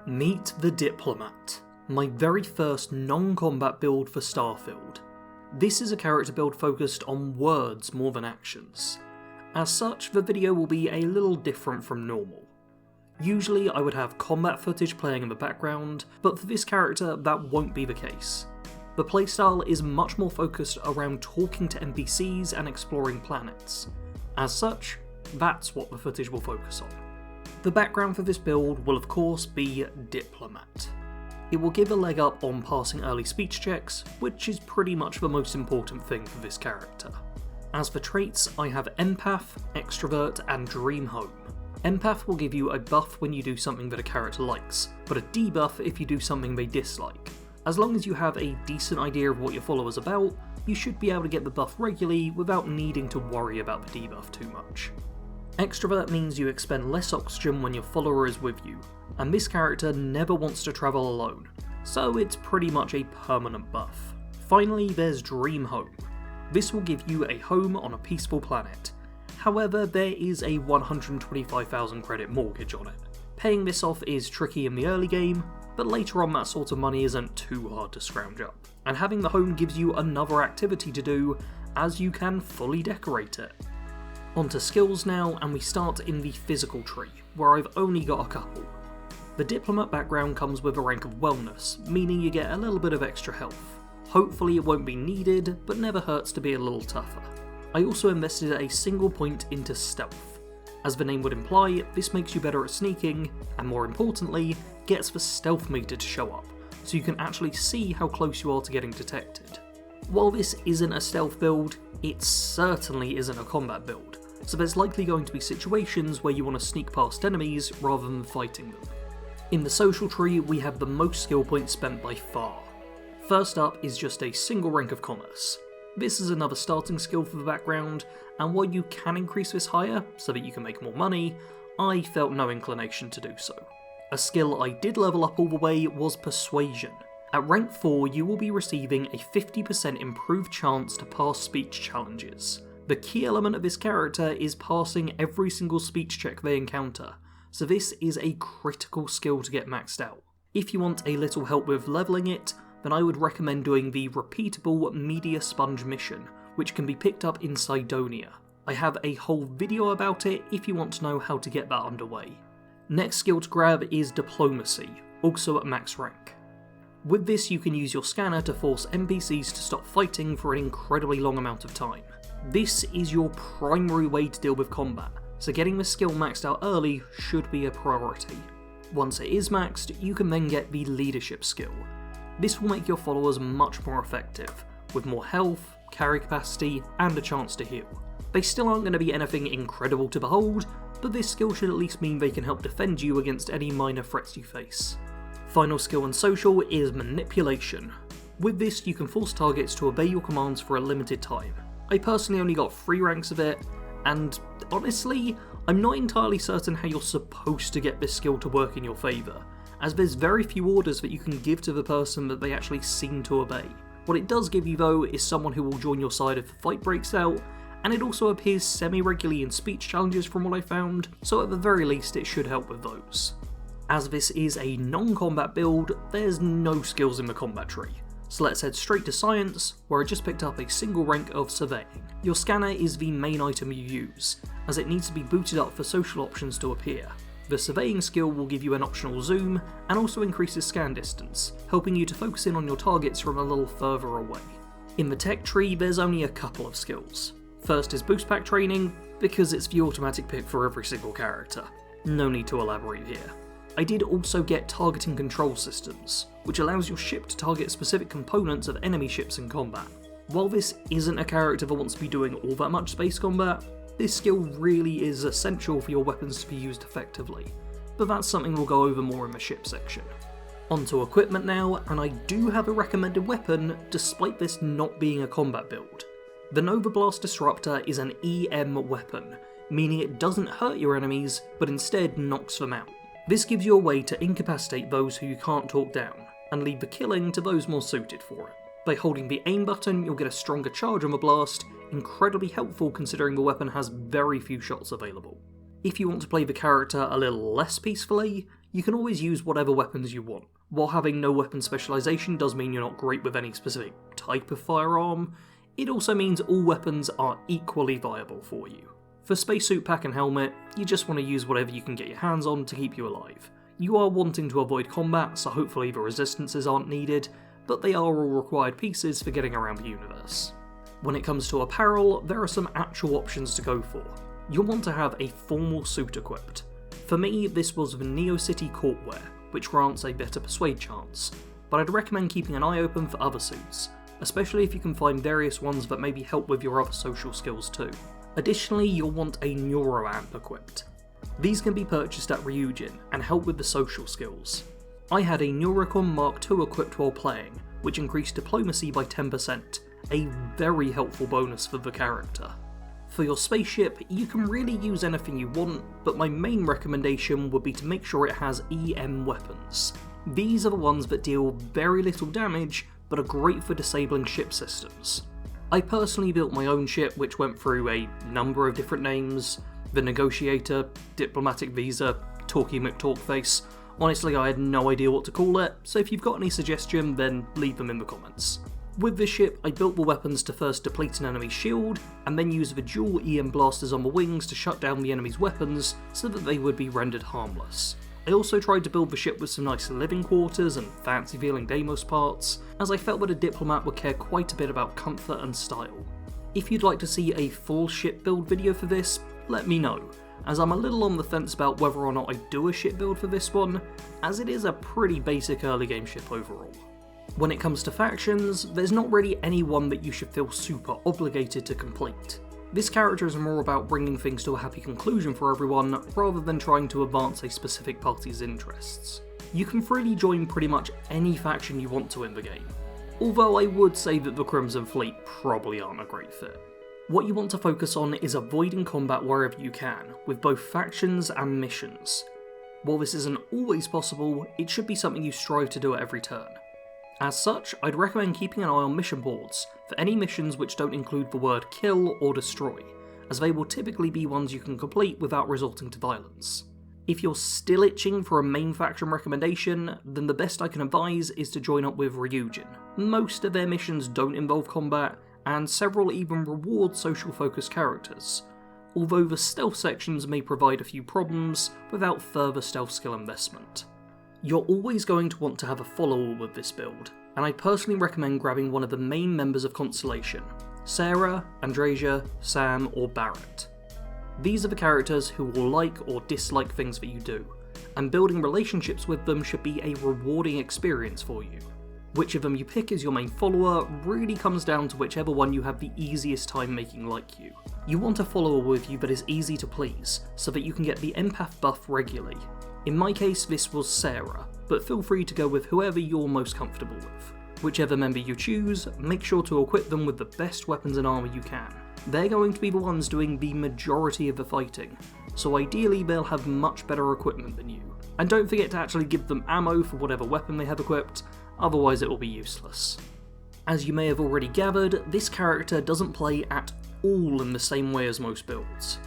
Meet the Diplomat, my very first non-combat build for Starfield. This is a character build focused on words more than actions. As such, the video will be a little different from normal. Usually I would have combat footage playing in the background, but for this character that won't be the case. The playstyle is much more focused around talking to NPCs and exploring planets. As such, that's what the footage will focus on. The background for this build will of course be Diplomat. It will give a leg up on passing early speech checks, which is pretty much the most important thing for this character. As for traits, I have Empath, Extrovert, and Dream Home. Empath will give you a buff when you do something that a character likes, but a debuff if you do something they dislike. As long as you have a decent idea of what your follower's about, you should be able to get the buff regularly without needing to worry about the debuff too much. Extrovert means you expend less oxygen when your follower is with you, and this character never wants to travel alone, so it's pretty much a permanent buff. Finally, there's Dream Home. This will give you a home on a peaceful planet. However, there is a 125,000 credit mortgage on it. Paying this off is tricky in the early game, but later on that sort of money isn't too hard to scrounge up. And having the home gives you another activity to do, as you can fully decorate it. Onto skills now, and we start in the physical tree, where I've only got a couple. The Diplomat background comes with a rank of Wellness, meaning you get a little bit of extra health. Hopefully it won't be needed, but never hurts to be a little tougher. I also invested a single point into Stealth. As the name would imply, this makes you better at sneaking, and more importantly, gets the stealth meter to show up, so you can actually see how close you are to getting detected. While this isn't a stealth build, it certainly isn't a combat build, so there's likely going to be situations where you want to sneak past enemies rather than fighting them. In the social tree, we have the most skill points spent by far. First up is just a single rank of Commerce. This is another starting skill for the background, and while you can increase this higher so that you can make more money, I felt no inclination to do so. A skill I did level up all the way was Persuasion. At rank 4, you will be receiving a 50% improved chance to pass speech challenges. The key element of this character is passing every single speech check they encounter, so this is a critical skill to get maxed out. If you want a little help with leveling it, then I would recommend doing the repeatable Media Sponge mission, which can be picked up in Cydonia. I have a whole video about it if you want to know how to get that underway. Next skill to grab is Diplomacy, also at max rank. With this you can use your scanner to force NPCs to stop fighting for an incredibly long amount of time. This is your primary way to deal with combat, so getting the skill maxed out early should be a priority. Once it is maxed, you can then get the Leadership skill. This will make your followers much more effective, with more health, carry capacity, and a chance to heal. They still aren't going to be anything incredible to behold, but this skill should at least mean they can help defend you against any minor threats you face. Final skill in social is Manipulation. With this, you can force targets to obey your commands for a limited time. I personally only got 3 ranks of it, and honestly, I'm not entirely certain how you're supposed to get this skill to work in your favour, as there's very few orders that you can give to the person that they actually seem to obey. What it does give you though is someone who will join your side if the fight breaks out, and it also appears semi-regularly in speech challenges from what I found, so at the very least it should help with those. As this is a non-combat build, there's no skills in the combat tree. So let's head straight to Science, where I just picked up a single rank of Surveying. Your scanner is the main item you use, as it needs to be booted up for social options to appear. The Surveying skill will give you an optional zoom, and also increases scan distance, helping you to focus in on your targets from a little further away. In the tech tree, there's only a couple of skills. First is Boost Pack Training, because it's the automatic pick for every single character. No need to elaborate here. I did also get Targeting Control Systems, which allows your ship to target specific components of enemy ships in combat. While this isn't a character that wants to be doing all that much space combat, this skill really is essential for your weapons to be used effectively, but that's something we'll go over more in the ship section. Onto equipment now, and I do have a recommended weapon despite this not being a combat build. The Nova Blast Disruptor is an EM weapon, meaning it doesn't hurt your enemies, but instead knocks them out. This gives you a way to incapacitate those who you can't talk down, and leave the killing to those more suited for it. By holding the aim button, you'll get a stronger charge on the blast, incredibly helpful considering the weapon has very few shots available. If you want to play the character a little less peacefully, You can always use whatever weapons you want. While having no weapon specialisation does mean you're not great with any specific type of firearm, it also means all weapons are equally viable for you. For spacesuit pack and helmet, you just want to use whatever you can get your hands on to keep you alive. You are wanting to avoid combat, so hopefully the resistances aren't needed, but they are all required pieces for getting around the universe. When it comes to apparel, there are some actual options to go for. You'll want to have a formal suit equipped. For me, this was the Neo City Courtwear, which grants a better persuade chance, but I'd recommend keeping an eye open for other suits, especially if you can find various ones that maybe help with your other social skills too. Additionally, you'll want a Neuroamp equipped. These can be purchased at Ryujin and help with the social skills. I had a Neurocon Mark II equipped while playing, which increased diplomacy by 10%, a very helpful bonus for the character. For your spaceship, you can really use anything you want, but my main recommendation would be to make sure it has EM weapons. These are the ones that deal very little damage, but are great for disabling ship systems. I personally built my own ship, which went through a number of different names: the Negotiator, Diplomatic Visa, Talky McTalkface. Honestly, I had no idea what to call it, so if you've got any suggestion, then leave them in the comments. With this ship, I built the weapons to first deplete an enemy's shield, and then use the dual EM blasters on the wings to shut down the enemy's weapons so that they would be rendered harmless. I also tried to build the ship with some nice living quarters and fancy feeling Deimos parts, as I felt that a Diplomat would care quite a bit about comfort and style. If you'd like to see a full ship build video for this, let me know, as I'm a little on the fence about whether or not I do a ship build for this one, as it is a pretty basic early game ship overall. When it comes to factions, there's not really any one that you should feel super obligated to complete. This character is more about bringing things to a happy conclusion for everyone, rather than trying to advance a specific party's interests. You can freely join pretty much any faction you want to in the game, although I would say that the Crimson Fleet probably aren't a great fit. What you want to focus on is avoiding combat wherever you can, with both factions and missions. While this isn't always possible, it should be something you strive to do at every turn. As such, I'd recommend keeping an eye on mission boards for any missions which don't include the word kill or destroy, as they will typically be ones you can complete without resorting to violence. If you're still itching for a main faction recommendation, then the best I can advise is to join up with Ryujin. Most of their missions don't involve combat, and several even reward social focused characters, although the stealth sections may provide a few problems without further stealth skill investment. You're always going to want to have a follower with this build, and I personally recommend grabbing one of the main members of Constellation: Sarah, Andrasia, Sam, or Barrett. These are the characters who will like or dislike things that you do, and building relationships with them should be a rewarding experience for you. Which of them you pick as your main follower really comes down to whichever one you have the easiest time making like you. You want a follower with you that is easy to please, so that you can get the empath buff regularly. In my case, this was Sarah, but feel free to go with whoever you're most comfortable with. Whichever member you choose, make sure to equip them with the best weapons and armour you can. They're going to be the ones doing the majority of the fighting, so ideally they'll have much better equipment than you. And don't forget to actually give them ammo for whatever weapon they have equipped, otherwise it will be useless. As you may have already gathered, this character doesn't play at all in the same way as most builds.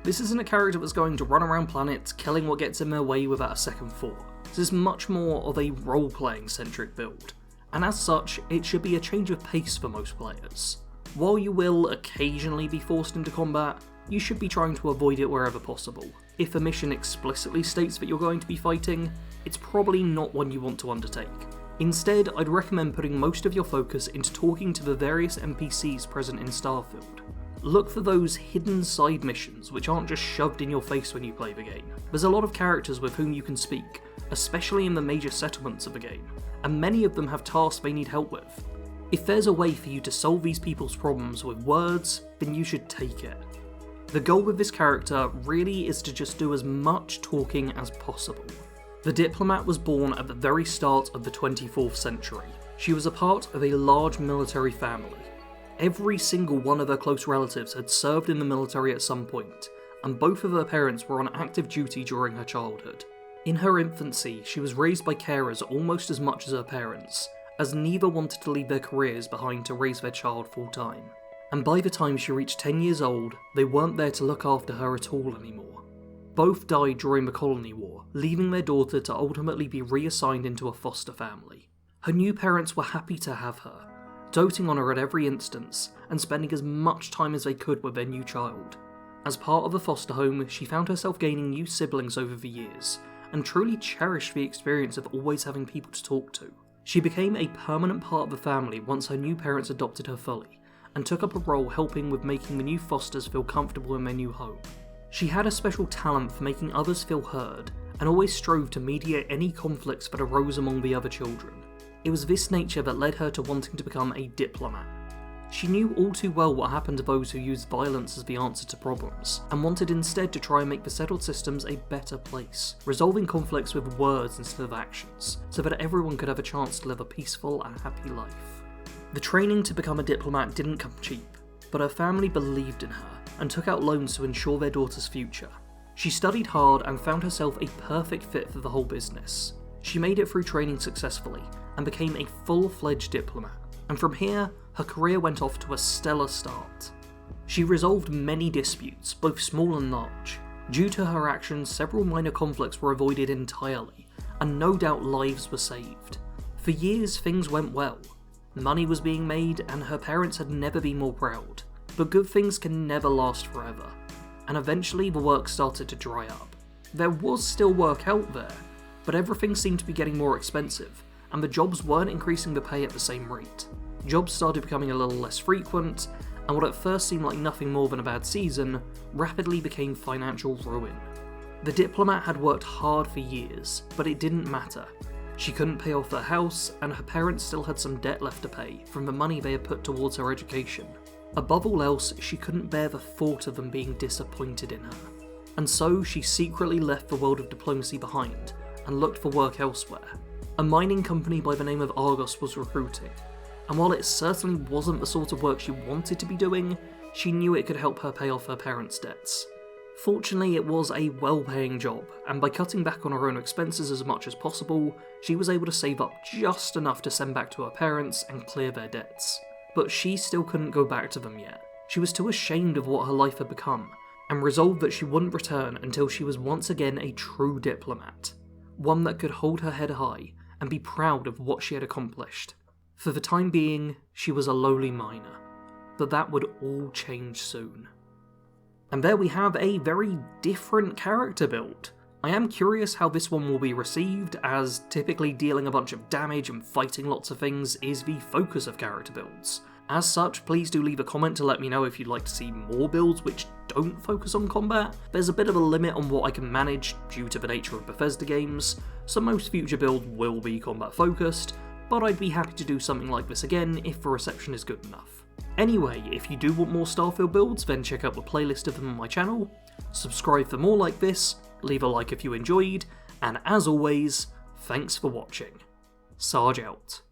This isn't a character that's going to run around planets killing what gets in their way without a second thought. This is much more of a role-playing centric build, and as such, it should be a change of pace for most players. While you will occasionally be forced into combat, you should be trying to avoid it wherever possible. If a mission explicitly states that you're going to be fighting, it's probably not one you want to undertake. Instead, I'd recommend putting most of your focus into talking to the various NPCs present in Starfield. Look for those hidden side missions which aren't just shoved in your face when you play the game. There's a lot of characters with whom you can speak, especially in the major settlements of the game, and many of them have tasks they need help with. If there's a way for you to solve these people's problems with words, then you should take it. The goal with this character really is to just do as much talking as possible. The Diplomat was born at the very start of the 24th century. She was a part of a large military family. Every single one of her close relatives had served in the military at some point, and both of her parents were on active duty during her childhood. In her infancy, she was raised by carers almost as much as her parents, as neither wanted to leave their careers behind to raise their child full-time. And by the time she reached 10 years old, they weren't there to look after her at all anymore. Both died during the Colony War, leaving their daughter to ultimately be reassigned into a foster family. Her new parents were happy to have her, doting on her at every instance and spending as much time as they could with their new child. As part of the foster home, she found herself gaining new siblings over the years, and truly cherished the experience of always having people to talk to. She became a permanent part of the family once her new parents adopted her fully, and took up a role helping with making the new fosters feel comfortable in their new home. She had a special talent for making others feel heard, and always strove to mediate any conflicts that arose among the other children. It was this nature that led her to wanting to become a diplomat. She knew all too well what happened to those who used violence as the answer to problems, and wanted instead to try and make the settled systems a better place, resolving conflicts with words instead of actions, so that everyone could have a chance to live a peaceful and happy life. The training to become a diplomat didn't come cheap, but her family believed in her, and took out loans to ensure their daughter's future. She studied hard and found herself a perfect fit for the whole business. She made it through training successfully, and became a full-fledged diplomat, and from here, her career went off to a stellar start. She resolved many disputes, both small and large. Due to her actions, several minor conflicts were avoided entirely, and no doubt lives were saved. For years, things went well. Money was being made, and her parents had never been more proud. But good things can never last forever, and eventually the work started to dry up. There was still work out there, but everything seemed to be getting more expensive, and the jobs weren't increasing the pay at the same rate. Jobs started becoming a little less frequent, and what at first seemed like nothing more than a bad season, rapidly became financial ruin. The diplomat had worked hard for years, but it didn't matter. She couldn't pay off her house, and her parents still had some debt left to pay from the money they had put towards her education. Above all else, she couldn't bear the thought of them being disappointed in her. And so she secretly left the world of diplomacy behind, and looked for work elsewhere. A mining company by the name of Argos was recruiting, and while it certainly wasn't the sort of work she wanted to be doing, she knew it could help her pay off her parents' debts. Fortunately, it was a well-paying job, and by cutting back on her own expenses as much as possible, she was able to save up just enough to send back to her parents and clear their debts. But she still couldn't go back to them yet. She was too ashamed of what her life had become, and resolved that she wouldn't return until she was once again a true diplomat. One that could hold her head high and be proud of what she had accomplished. For the time being, she was a lowly miner, but that would all change soon. And there we have a very different character build. I am curious how this one will be received, as typically dealing a bunch of damage and fighting lots of things is the focus of character builds. As such, please do leave a comment to let me know if you'd like to see more builds which don't focus on combat. There's a bit of a limit on what I can manage due to the nature of Bethesda games, so most future builds will be combat focused, but I'd be happy to do something like this again if the reception is good enough. Anyway, if you do want more Starfield builds, then check out the playlist of them on my channel, subscribe for more like this, leave a like if you enjoyed, and as always, thanks for watching. Sarge out.